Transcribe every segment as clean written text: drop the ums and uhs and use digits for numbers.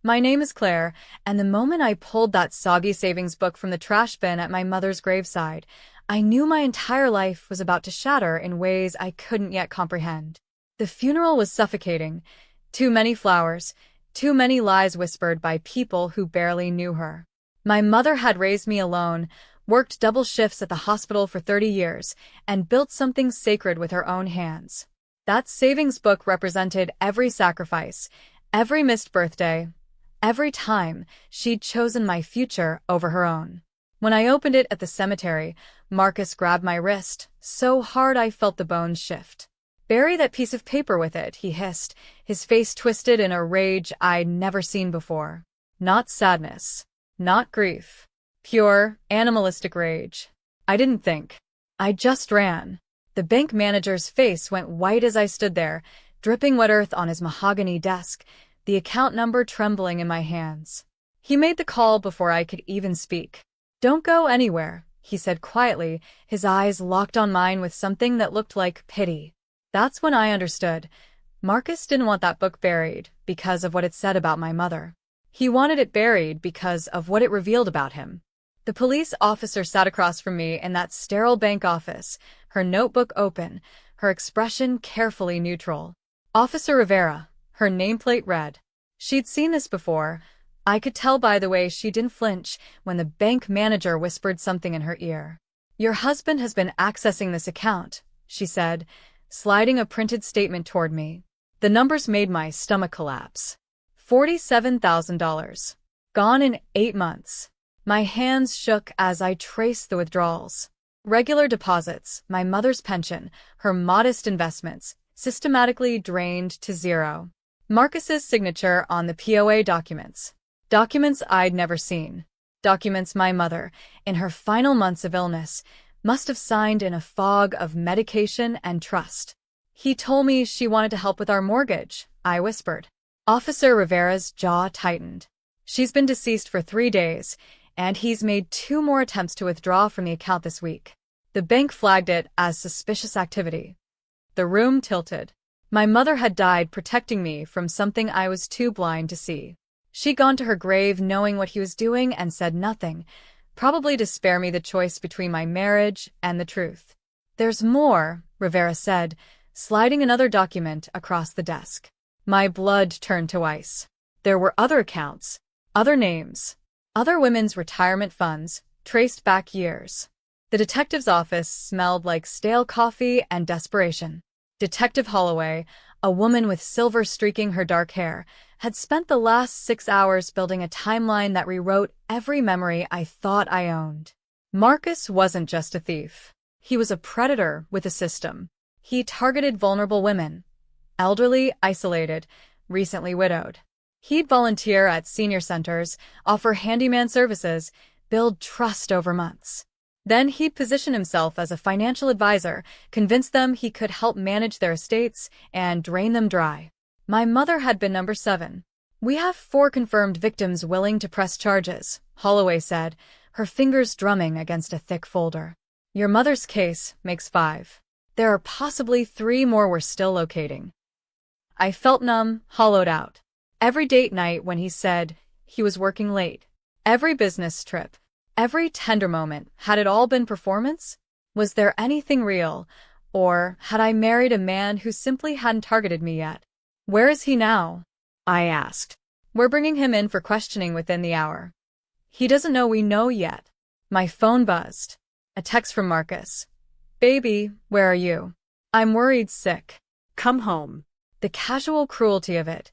My name is Claire, and the moment I pulled that soggy savings book from the trash bin at my mother's graveside, I knew my entire life was about to shatter in ways I couldn't yet comprehend. The funeral was suffocating. Too many flowers, too many lies whispered by people who barely knew her. My mother had raised me alone, worked double shifts at the hospital for 30 years, and built something sacred with her own hands. That savings book represented every sacrifice, every missed birthday, every time she'd chosen my future over her own. When I opened it at the cemetery, Marcus grabbed my wrist, so hard I felt the bones shift. "Bury that piece of paper with it," he hissed, his face twisted in a rage I'd never seen before. Not sadness, not grief. Pure, animalistic rage. I didn't think. I just ran. The bank manager's face went white as I stood there, dripping wet earth on his mahogany desk, the account number trembling in my hands. He made the call before I could even speak. "Don't go anywhere," he said quietly, his eyes locked on mine with something that looked like pity. That's when I understood. Marcus didn't want that book buried because of what it said about my mother. He wanted it buried because of what it revealed about him. The police officer sat across from me in that sterile bank office, her notebook open, her expression carefully neutral. Officer Rivera, her nameplate read. She'd seen this before. I could tell by the way she didn't flinch when the bank manager whispered something in her ear. "Your husband has been accessing this account," she said, sliding a printed statement toward me. The numbers made my stomach collapse. $47,000. Gone in 8 months. My hands shook as I traced the withdrawals. Regular deposits, my mother's pension, her modest investments, systematically drained to zero. Marcus's signature on the POA documents. Documents I'd never seen. Documents my mother, in her final months of illness, must have signed in a fog of medication and trust. "He told me she wanted to help with our mortgage," I whispered. Officer Rivera's jaw tightened. "She's been deceased for 3 days, and he's made 2 more attempts to withdraw from the account this week." The bank flagged it as suspicious activity. The room tilted. My mother had died protecting me from something I was too blind to see. She'd gone to her grave knowing what he was doing and said nothing, probably to spare me the choice between my marriage and the truth. "There's more," Rivera said, sliding another document across the desk. My blood turned to ice. There were other accounts, other names, other women's retirement funds, traced back years. The detective's office smelled like stale coffee and desperation. Detective Holloway, a woman with silver streaking her dark hair, had spent the last 6 hours building a timeline that rewrote every memory I thought I owned. Marcus wasn't just a thief. He was a predator with a system. He targeted vulnerable women, elderly, isolated, recently widowed. He'd volunteer at senior centers, offer handyman services, build trust over months. Then he'd position himself as a financial advisor, convince them he could help manage their estates, and drain them dry. My mother had been number 7. "We have 4 confirmed victims willing to press charges," Holloway said, her fingers drumming against a thick folder. "Your mother's case makes 5. There are possibly 3 more we're still locating." I felt numb, hollowed out. Every date night when he said he was working late. Every business trip. Every tender moment. Had it all been performance? Was there anything real? Or had I married a man who simply hadn't targeted me yet? "Where is he now?" I asked. "We're bringing him in for questioning within the hour." "He doesn't know we know yet." My phone buzzed. A text from Marcus. "Baby, where are you? I'm worried sick. Come home." The casual cruelty of it,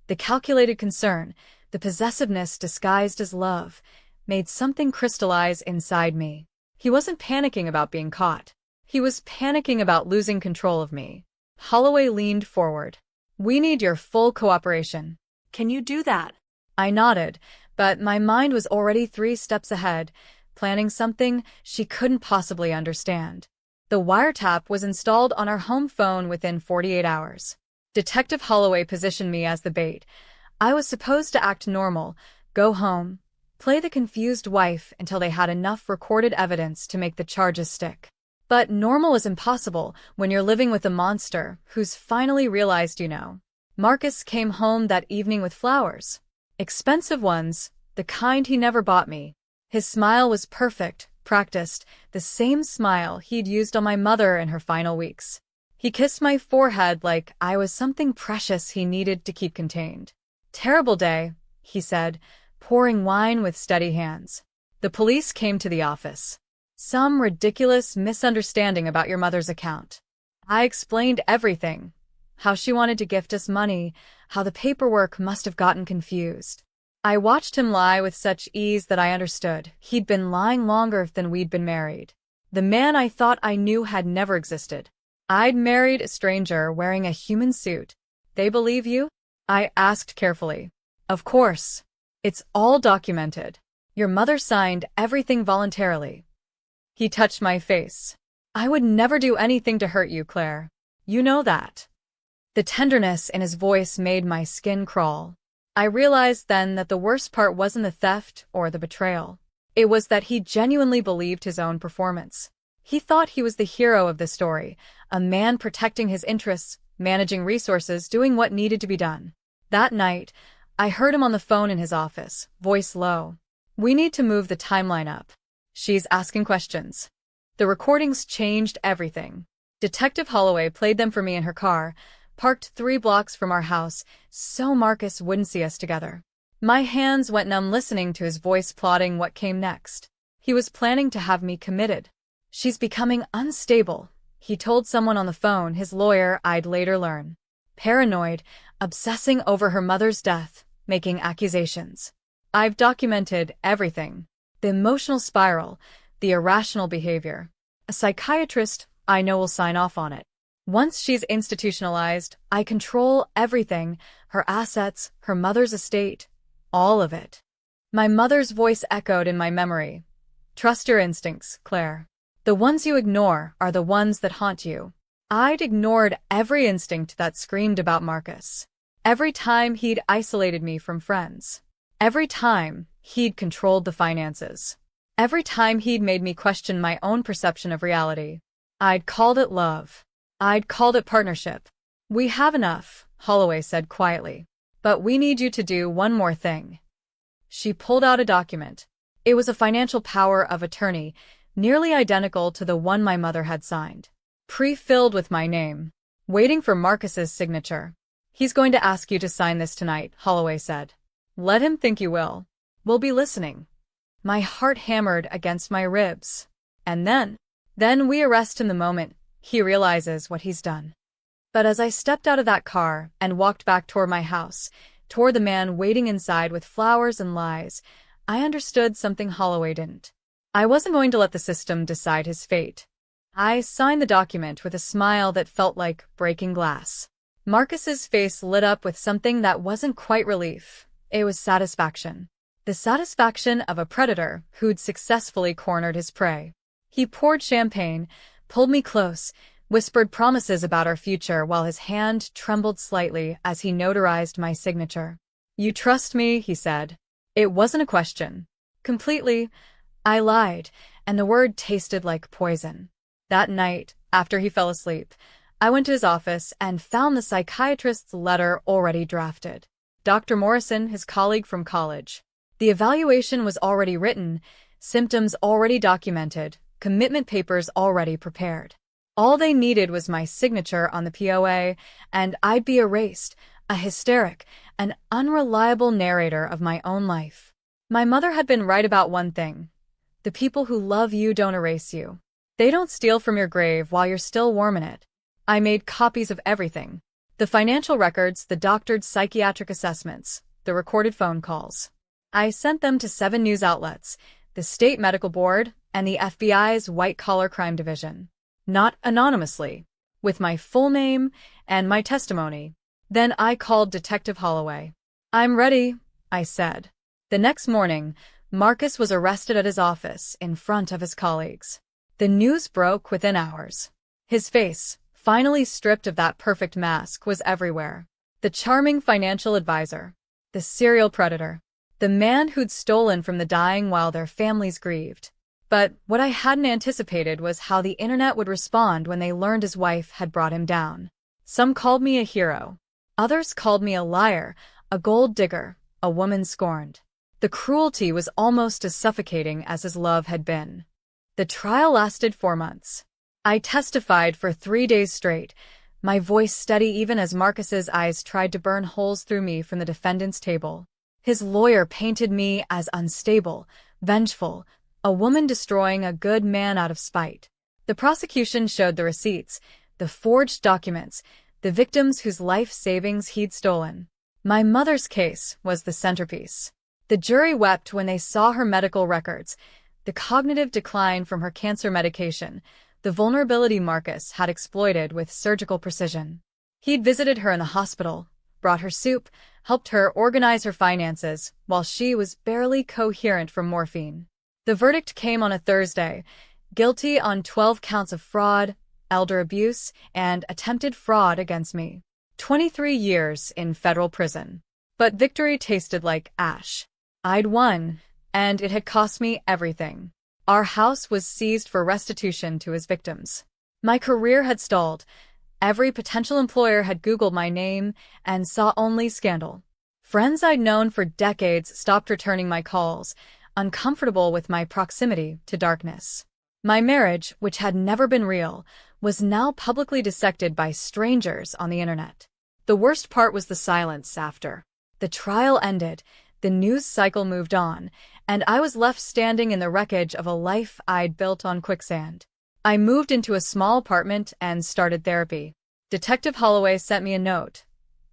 the calculated concern, the possessiveness disguised as love, made something crystallize inside me. He wasn't panicking about being caught. He was panicking about losing control of me. Holloway leaned forward. "We need your full cooperation." "Can you do that?" I nodded, but my mind was already 3 steps ahead, planning something she couldn't possibly understand. The wiretap was installed on our home phone within 48 hours. Detective Holloway positioned me as the bait. I was supposed to act normal, go home, play the confused wife until they had enough recorded evidence to make the charges stick. But normal is impossible when you're living with a monster who's finally realized you know. Marcus came home that evening with flowers. Expensive ones, the kind he never bought me. His smile was perfect, practiced, the same smile he'd used on my mother in her final weeks. He kissed my forehead like I was something precious he needed to keep contained. "Terrible day," he said, pouring wine with steady hands. "The police came to the office. Some ridiculous misunderstanding about your mother's account." I explained everything. How she wanted to gift us money, how the paperwork must have gotten confused. I watched him lie with such ease that I understood. He'd been lying longer than we'd been married. The man I thought I knew had never existed. I'd married a stranger wearing a human suit. "They believe you?" I asked carefully. "Of course. It's all documented. Your mother signed everything voluntarily." He touched my face. "I would never do anything to hurt you, Claire. You know that." The tenderness in his voice made my skin crawl. I realized then that the worst part wasn't the theft or the betrayal. It was that he genuinely believed his own performance. He thought he was the hero of the story, a man protecting his interests, managing resources, doing what needed to be done. That night, I heard him on the phone in his office, voice low. "We need to move the timeline up. She's asking questions." The recordings changed everything. Detective Holloway played them for me in her car, parked 3 blocks from our house, so Marcus wouldn't see us together. My hands went numb listening to his voice plotting what came next. He was planning to have me committed. "She's becoming unstable," he told someone on the phone, his lawyer, I'd later learn. "Paranoid, obsessing over her mother's death, making accusations." I've documented everything. The emotional spiral, the irrational behavior. A psychiatrist I know will sign off on it. Once she's institutionalized, I control everything, her assets, her mother's estate, all of it. My mother's voice echoed in my memory. "Trust your instincts, Claire. The ones you ignore are the ones that haunt you." I'd ignored every instinct that screamed about Marcus. Every time he'd isolated me from friends. Every time he'd controlled the finances. Every time he'd made me question my own perception of reality. I'd called it love. I'd called it partnership. "We have enough," Holloway said quietly. "But we need you to do one more thing." She pulled out a document. It was a financial power of attorney, nearly identical to the one my mother had signed. Pre-filled with my name. Waiting for Marcus's signature. "He's going to ask you to sign this tonight," Holloway said. "Let him think you will. We'll be listening." My heart hammered against my ribs. And then we arrest him the moment he realizes what he's done. But as I stepped out of that car and walked back toward my house, toward the man waiting inside with flowers and lies, I understood something Holloway didn't. I wasn't going to let the system decide his fate. I signed the document with a smile that felt like breaking glass. Marcus's face lit up with something that wasn't quite relief. It was satisfaction. The satisfaction of a predator who'd successfully cornered his prey. He poured champagne, pulled me close, whispered promises about our future while his hand trembled slightly as he notarized my signature. "You trust me," he said. It wasn't a question. "Completely." I lied, and the word tasted like poison. That night, after he fell asleep, I went to his office and found the psychiatrist's letter already drafted. Dr. Morrison, his colleague from college. The evaluation was already written, symptoms already documented, commitment papers already prepared. All they needed was my signature on the POA, and I'd be erased, a hysteric, an unreliable narrator of my own life. My mother had been right about one thing. The people who love you don't erase you. They don't steal from your grave while you're still warm in it. I made copies of everything. The financial records, the doctored psychiatric assessments, the recorded phone calls. I sent them to 7 news outlets, the state medical board, and the FBI's white-collar crime division. Not anonymously, with my full name and my testimony. Then I called Detective Holloway. "I'm ready," I said. The next morning, Marcus was arrested at his office in front of his colleagues. The news broke within hours. His face, finally stripped of that perfect mask, was everywhere. The charming financial advisor. The serial predator. The man who'd stolen from the dying while their families grieved. But what I hadn't anticipated was how the internet would respond when they learned his wife had brought him down. Some called me a hero. Others called me a liar, a gold digger, a woman scorned. The cruelty was almost as suffocating as his love had been. The trial lasted 4 months. I testified for 3 days straight, my voice steady even as Marcus's eyes tried to burn holes through me from the defendant's table. His lawyer painted me as unstable, vengeful, a woman destroying a good man out of spite. The prosecution showed the receipts, the forged documents, the victims whose life savings he'd stolen. My mother's case was the centerpiece. The jury wept when they saw her medical records, the cognitive decline from her cancer medication, the vulnerability Marcus had exploited with surgical precision. He'd visited her in the hospital, brought her soup, helped her organize her finances, while she was barely coherent from morphine. The verdict came on a Thursday, guilty on 12 counts of fraud, elder abuse, and attempted fraud against me. 23 years in federal prison. But victory tasted like ash. I'd won, and it had cost me everything. Our house was seized for restitution to his victims. My career had stalled. Every potential employer had Googled my name and saw only scandal. Friends I'd known for decades stopped returning my calls, uncomfortable with my proximity to darkness. My marriage, which had never been real, was now publicly dissected by strangers on the internet. The worst part was the silence after. The trial ended, the news cycle moved on, and I was left standing in the wreckage of a life I'd built on quicksand. I moved into a small apartment and started therapy. Detective Holloway sent me a note.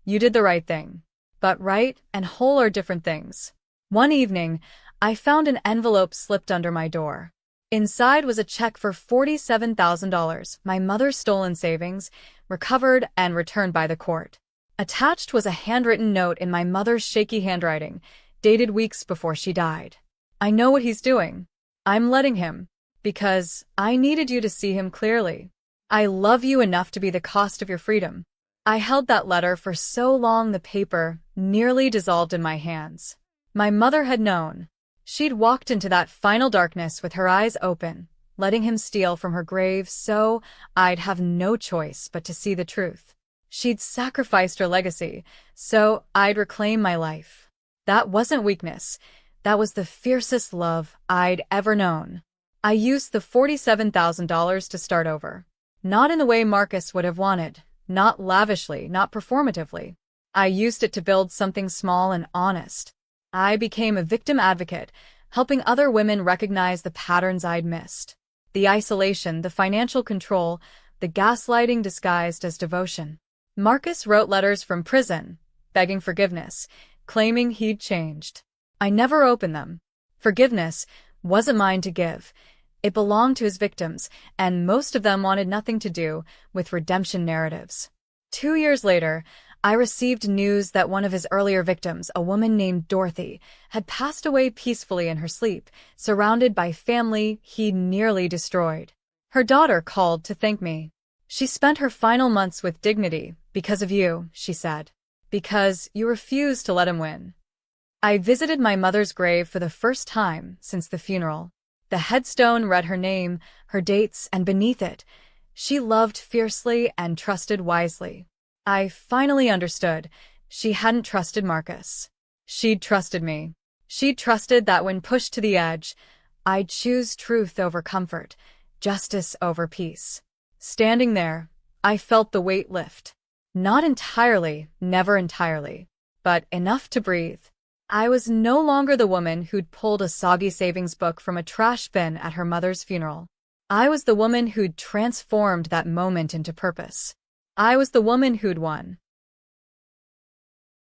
"You did the right thing. But right and whole are different things." One evening, I found an envelope slipped under my door. Inside was a check for $47,000, my mother's stolen savings, recovered and returned by the court. Attached was a handwritten note in my mother's shaky handwriting, dated weeks before she died. "I know what he's doing. I'm letting him, because I needed you to see him clearly. I love you enough to be the cost of your freedom." I held that letter for so long the paper nearly dissolved in my hands. My mother had known. She'd walked into that final darkness with her eyes open, letting him steal from her grave so I'd have no choice but to see the truth. She'd sacrificed her legacy, so I'd reclaim my life. That wasn't weakness. That was the fiercest love I'd ever known. I used the $47,000 to start over. Not in the way Marcus would have wanted, not lavishly, not performatively. I used it to build something small and honest. I became a victim advocate, helping other women recognize the patterns I'd missed. The isolation, the financial control, the gaslighting disguised as devotion. Marcus wrote letters from prison, begging forgiveness, claiming he'd changed. I never opened them. Forgiveness wasn't mine to give. It belonged to his victims, and most of them wanted nothing to do with redemption narratives. 2 years later, I received news that one of his earlier victims, a woman named Dorothy, had passed away peacefully in her sleep, surrounded by family he'd nearly destroyed. Her daughter called to thank me. "She spent her final months with dignity, because of you," she said. "Because you refused to let him win." I visited my mother's grave for the first time since the funeral. The headstone read her name, her dates, and beneath it, "She loved fiercely and trusted wisely." I finally understood. She hadn't trusted Marcus. She'd trusted me. She'd trusted that when pushed to the edge, I'd choose truth over comfort, justice over peace. Standing there, I felt the weight lift. Not entirely, never entirely, but enough to breathe. I was no longer the woman who'd pulled a soggy savings book from a trash bin at her mother's funeral. I was the woman who'd transformed that moment into purpose. I was the woman who'd won.